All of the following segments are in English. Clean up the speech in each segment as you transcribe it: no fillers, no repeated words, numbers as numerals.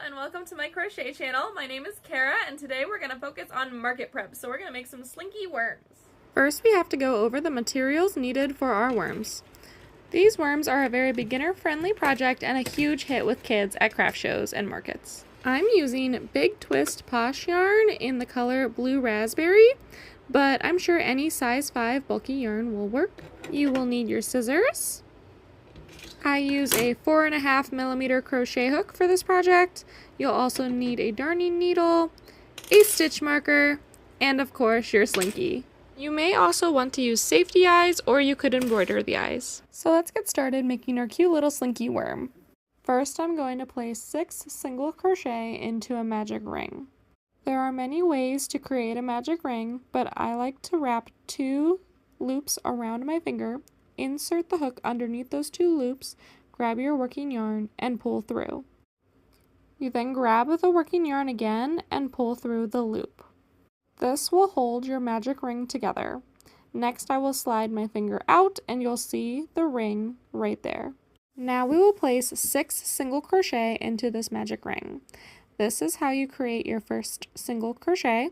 and welcome to my crochet channel. My name is Kara and today we're going to focus on market prep. So we're going to make some slinky worms. First we have to go over the materials needed for our worms. These worms are a very beginner friendly project and a huge hit with kids at craft shows and markets. I'm using Big Twist Posh yarn in the color Blue Raspberry, but I'm sure any size 5 bulky yarn will work. You will need your scissors. I use a 4.5mm crochet hook for this project. You'll also need a darning needle, a stitch marker, and of course your slinky. You may also want to use safety eyes or you could embroider the eyes. So let's get started making our cute little slinky worm. First I'm going to place 6 single crochet into a magic ring. There are many ways to create a magic ring, but I like to wrap 2 loops around my finger. Insert the hook underneath those 2 loops, grab your working yarn, and pull through. You then grab the working yarn again and pull through the loop. This will hold your magic ring together. Next I will slide my finger out and you'll see the ring right there. Now we will place 6 single crochet into this magic ring. This is how you create your first single crochet.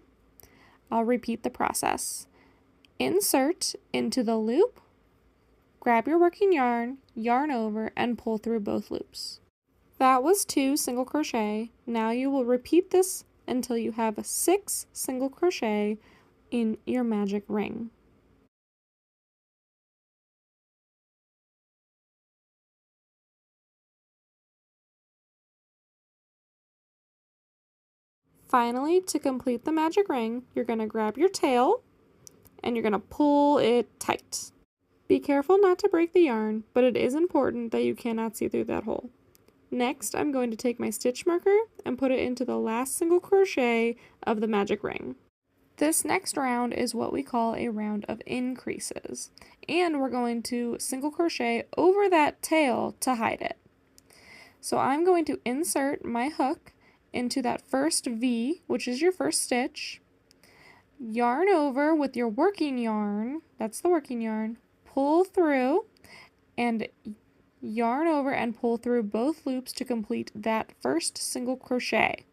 I'll repeat the process. Insert into the loop, grab your working yarn, yarn over, and pull through both loops. That was 2 single crochet. Now you will repeat this until you have 6 single crochet in your magic ring. Finally, to complete the magic ring, you're going to grab your tail and you're going to pull it tight. Be careful not to break the yarn, but it is important that you cannot see through that hole. Next, I'm going to take my stitch marker and put it into the last single crochet of the magic ring. This next round is what we call a round of increases, and we're going to single crochet over that tail to hide it. So I'm going to insert my hook into that first V, which is your first stitch, yarn over with your working yarn, that's the working yarn, pull through, and yarn over and pull through both loops to complete that first single crochet.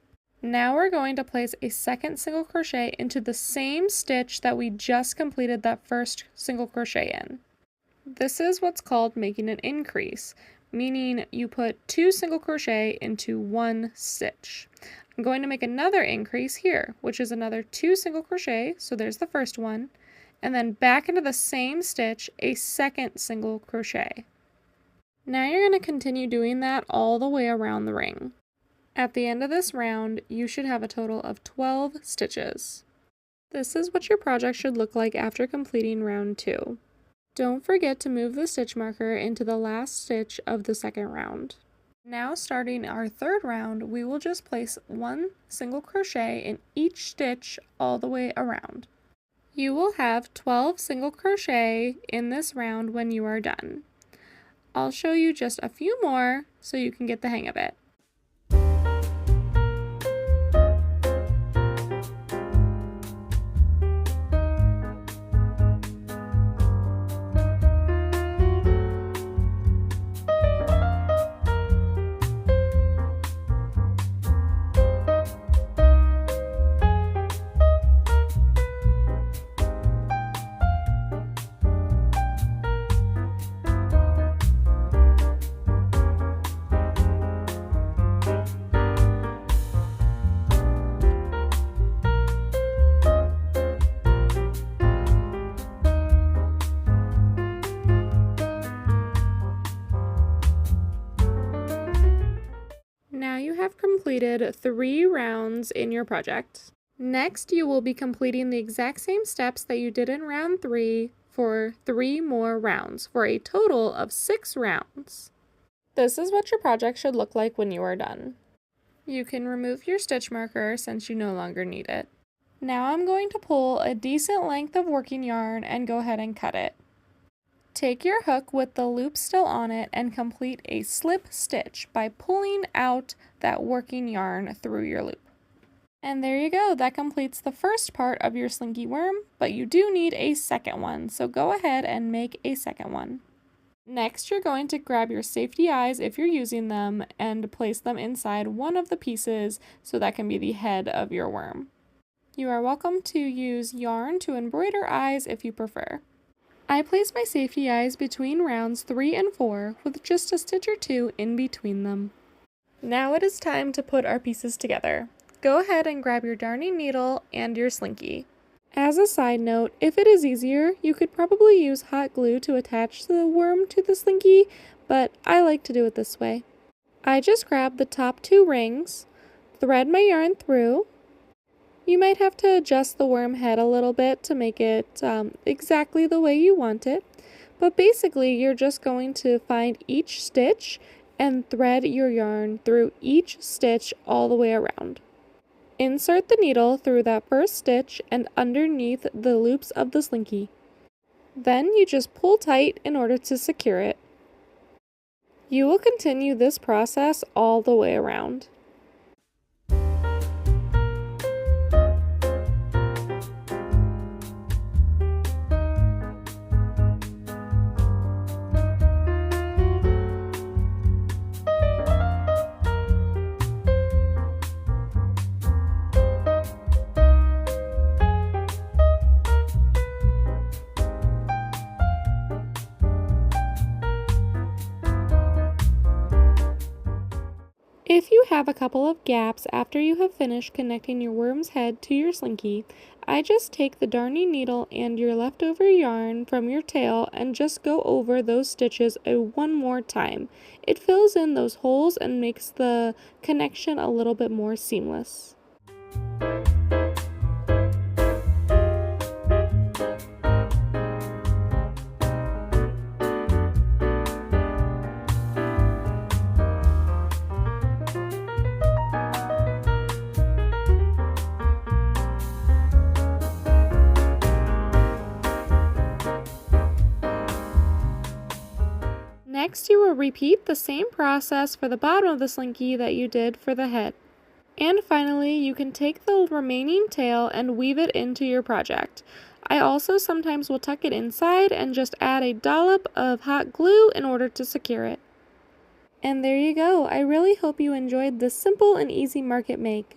Now we're going to place a second single crochet into the same stitch that we just completed that first single crochet in. This is what's called making an increase, meaning you put 2 single crochet into 1 stitch. I'm going to make another increase here, which is another 2 single crochet, so there's the first one, and then back into the same stitch, a second single crochet. Now you're going to continue doing that all the way around the ring. At the end of this round, you should have a total of 12 stitches. This is what your project should look like after completing round 2. Don't forget to move the stitch marker into the last stitch of the second round. Now starting our third round, we will just place 1 single crochet in each stitch all the way around. You will have 12 single crochet in this round when you are done. I'll show you just a few more so you can get the hang of it. Now you have completed 3 rounds in your project. Next, you will be completing the exact same steps that you did in round 3 for 3 more rounds, for a total of 6 rounds. This is what your project should look like when you are done. You can remove your stitch marker since you no longer need it. Now I'm going to pull a decent length of working yarn and go ahead and cut it. Take your hook with the loop still on it and complete a slip stitch by pulling out that working yarn through your loop. And there you go, that completes the first part of your slinky worm, but you do need a second one, so go ahead and make a second one. Next, you're going to grab your safety eyes if you're using them and place them inside one of the pieces so that can be the head of your worm. You are welcome to use yarn to embroider eyes if you prefer. I place my safety eyes between rounds 3 and 4 with just a stitch or 2 in between them. Now it is time to put our pieces together. Go ahead and grab your darning needle and your slinky. As a side note, if it is easier, you could probably use hot glue to attach the worm to the slinky, but I like to do it this way. I just grab the top 2 rings, thread my yarn through. You might have to adjust the worm head a little bit to make it exactly the way you want it, but basically you're just going to find each stitch and thread your yarn through each stitch all the way around. Insert the needle through that first stitch and underneath the loops of the slinky. Then you just pull tight in order to secure it. You will continue this process all the way around. If you have a couple of gaps after you have finished connecting your worm's head to your slinky, I just take the darning needle and your leftover yarn from your tail and just go over those stitches one more time. It fills in those holes and makes the connection a little bit more seamless. Next, you will repeat the same process for the bottom of the slinky that you did for the head. And finally, you can take the remaining tail and weave it into your project. I also sometimes will tuck it inside and just add a dollop of hot glue in order to secure it. And there you go. I really hope you enjoyed this simple and easy market make.